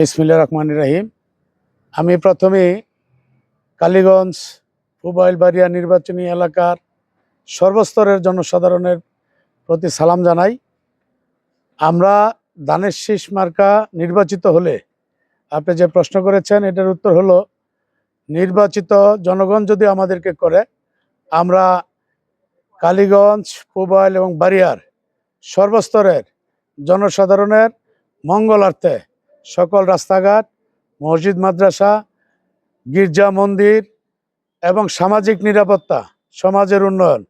বিসমিল্লাহির রহমানির রহিম। আমি প্রথমে কালীগঞ্জ পুবাইলবাড়িয়া নির্বাচনী এলাকার সর্বস্তরের জনসাধারণের প্রতি সালাম জানাই। আমরা ধানের শীষ মার্কা নির্বাচিত হলে, আপনি যে প্রশ্ন করেছেন এটার উত্তর হলো, নির্বাচিত জনগণ যদি আমাদেরকে করে, আমরা কালীগঞ্জ পুবাইল এবং বাড়িয়ার সর্বস্তরের জনসাধারণের মঙ্গলার্থে সকল রাস্তাঘাট, মসজিদ, মাদ্রাসা, গির্জা, মন্দির এবং সামাজিক নিরাপত্তা, সমাজের উন্নয়ন,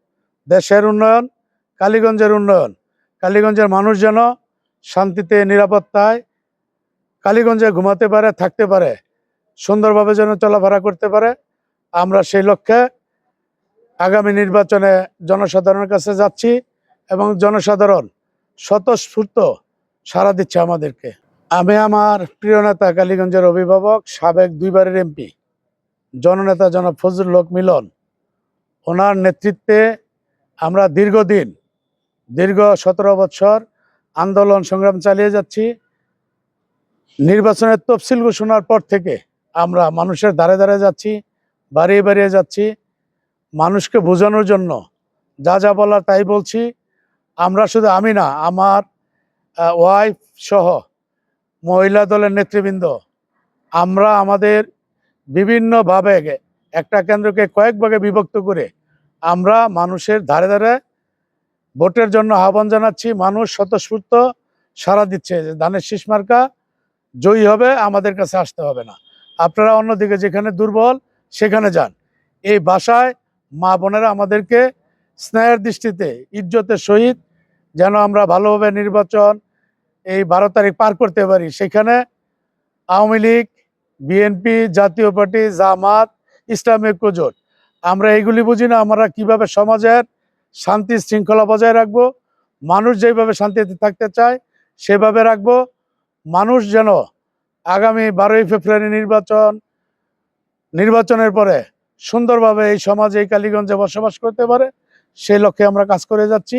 দেশের উন্নয়ন, কালীগঞ্জের উন্নয়ন, কালীগঞ্জের মানুষ যেন শান্তিতে, নিরাপত্তায় কালীগঞ্জে ঘুমাতে পারে, থাকতে পারে, সুন্দরভাবে যেন চলাফেরা করতে পারে, আমরা সেই লক্ষ্যে আগামী নির্বাচনে জনসাধারণের কাছে যাচ্ছি এবং জনসাধারণ স্বতঃস্ফূর্ত সাড়া দিচ্ছে আমাদেরকে। আমি আমার প্রিয় নেতা, কালীগঞ্জের অভিভাবক, সাবেক দুইবারের এমপি, জননেতা জনাব ফজলুল হক মিলন, ওনার নেতৃত্বে আমরা দীর্ঘ 17 বছর আন্দোলন সংগ্রাম চালিয়ে যাচ্ছি। নির্বাচনের তফসিল ঘোষণার পর থেকে আমরা মানুষের দ্বারে দ্বারে যাচ্ছি, বাড়িয়ে বাড়িয়ে যাচ্ছি, মানুষকে বোঝানোর জন্য যা যা বলার তাই বলছি। আমরা শুধু আমি না, আমার ওয়াইফ সহ মহিলা দলের নেতৃবৃন্দ, আমরা আমাদের বিভিন্নভাবে একটা কেন্দ্রকে কয়েক ভাগে বিভক্ত করে আমরা মানুষের ধারে ধারে ভোটের জন্য আহ্বান জানাচ্ছি। মানুষ স্বতঃস্ফূর্ত সাড়া দিচ্ছে যে ধানের শীষ মার্কা জয়ী হবে, আমাদের কাছে আসতে হবে না, আপনারা অন্যদিকে যেখানে দুর্বল সেখানে যান। এই ভাষায় মা বোনেরা আমাদেরকে স্নেহের দৃষ্টিতে, ইজ্জতের সহিত যেন আমরা ভালোভাবে নির্বাচন এই 12 তারিখ পার করতে পারি। সেখানে আওয়ামী লীগ, বিএনপি, জাতীয় পার্টি, জামাত, ইসলামী ঐক্যজোট, আমরা এইগুলি বুঝি না। আমরা কিভাবে সমাজের শান্তি শৃঙ্খলা বজায় রাখবো, মানুষ যেভাবে শান্তিতে থাকতে চায় সেভাবে রাখবো। মানুষ যেন আগামী 12ই ফেব্রুয়ারি নির্বাচনের পরে সুন্দরভাবে এই সমাজে, এই কালীগঞ্জে বসবাস করতে পারে, সেই লক্ষ্যে আমরা কাজ করে যাচ্ছি।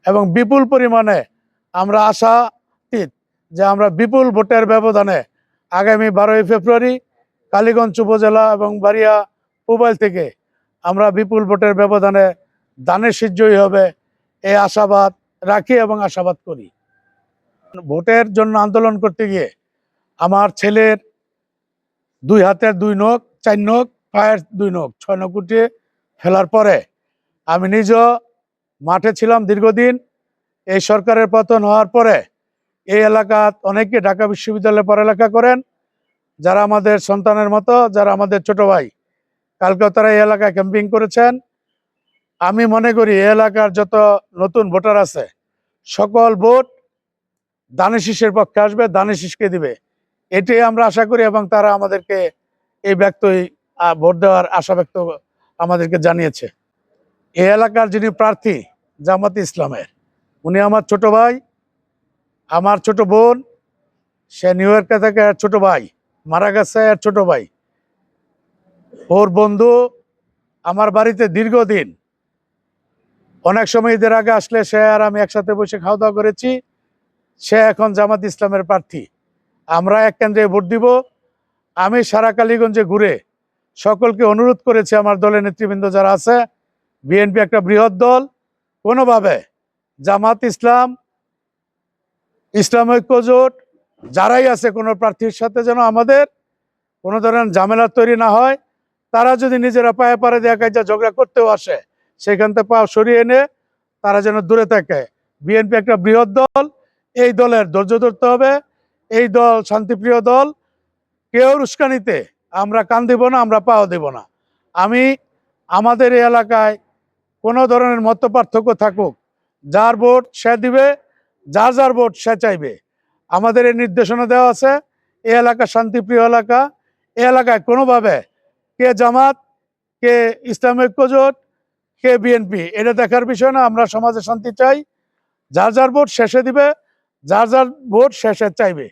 এবং বিপুল পরিমাণে আমরা আশাতীত যে আমরা বিপুল ভোটের ব্যবধানে আগামী 12ই ফেব্রুয়ারি কালীগঞ্জ উপজেলা এবং বাড়িয়া পুবাইল থেকে আমরা বিপুল ভোটের ব্যবধানে ধানের শীষ জয়ী হবে, এই আশাবাদ রাখি এবং আশাবাদ করি। ভোটের জন্য আন্দোলন করতে গিয়ে আমার ছেলের 2 হাতের 2 নখ, 4 নখ, পায়ের 2 নখ, 6 নখ উঠিয়ে ফেলার পরে আমি নিজেও মাঠে ছিলাম দীর্ঘদিন। এই সরকারের পতন হওয়ার পরে এই এলাকার অনেকে ঢাকা বিশ্ববিদ্যালয়ে পড়ালেখা করেন, যারা আমাদের সন্তানের মতো, যারা আমাদের ছোট ভাই, কালকেও তারা এই এলাকায় ক্যাম্পিং করেছেন। আমি মনে করি এই এলাকার যত নতুন ভোটার আছে সকল ভোট ধানের শীষের পক্ষে আসবে, ধানের শীষকে দিবে, এটাই আমরা আশা করি। এবং তারা আমাদেরকে এই ব্যক্তই ভোট দেওয়ার আশা ব্যক্ত আমাদেরকে জানিয়েছে। এই এলাকার যিনি প্রার্থী জামাতে ইসলামের, উনি আমার ছোট ভাই, আমার ছোট বোন, সে নিউ ইয়র্কে থেকে, এর ছোট ভাই মারা গেছে, এর ছোট ভাই, ওর বন্ধু আমার বাড়িতে দীর্ঘদিন, অনেক সময় ঈদের আগে আসলে সে আর আমি একসাথে বসে খাওয়া দাওয়া করেছি। সে এখন জামাত ইসলামের প্রার্থী। আমরা এক কেন্দ্রে ভোট দিব। আমি সারা কালীগঞ্জে ঘুরে সকলকে অনুরোধ করেছি, আমার দলের নেতৃবৃন্দ যারা আছে, বিএনপি একটা বৃহৎ দল, কোনোভাবে জামাত ইসলাম, ইসলাম ঐক্যজোট যারাই আছে, কোনো প্রার্থীর সাথে যেন আমাদের কোনো ধরনের ঝামেলা তৈরি না হয়। তারা যদি নিজেরা পায়ে পারে দেখা যায় ঝগড়া করতেও আসে, সেখান থেকে পা সরিয়ে এনে তারা যেন দূরে থাকে। বিএনপি একটা বৃহৎ দল, এই দলের ধৈর্য ধরতে হবে। এই দল শান্তিপ্রিয় দল, কেউ উস্কানিতে আমরা কান দেব না, আমরা পাও দেব না। আমি আমাদের এই এলাকায় কোনো ধরনের মত পার্থক্য থাকুক, যার ভোট সে দিবে, যার যার ভোট সে চাইবে। আমাদের এই নির্দেশনা দেওয়া আছে। এই এলাকা শান্তিপ্রিয় এলাকা। এই এলাকায় কোনোভাবে কে জামাত, কে ইসলাম ঐক্যজোট, কে বিএনপি, এটা দেখার বিষয় না। আমরা সমাজে শান্তি চাই। যার যার ভোট শেষে দিবে, যার যার ভোট শেষে চাইবে।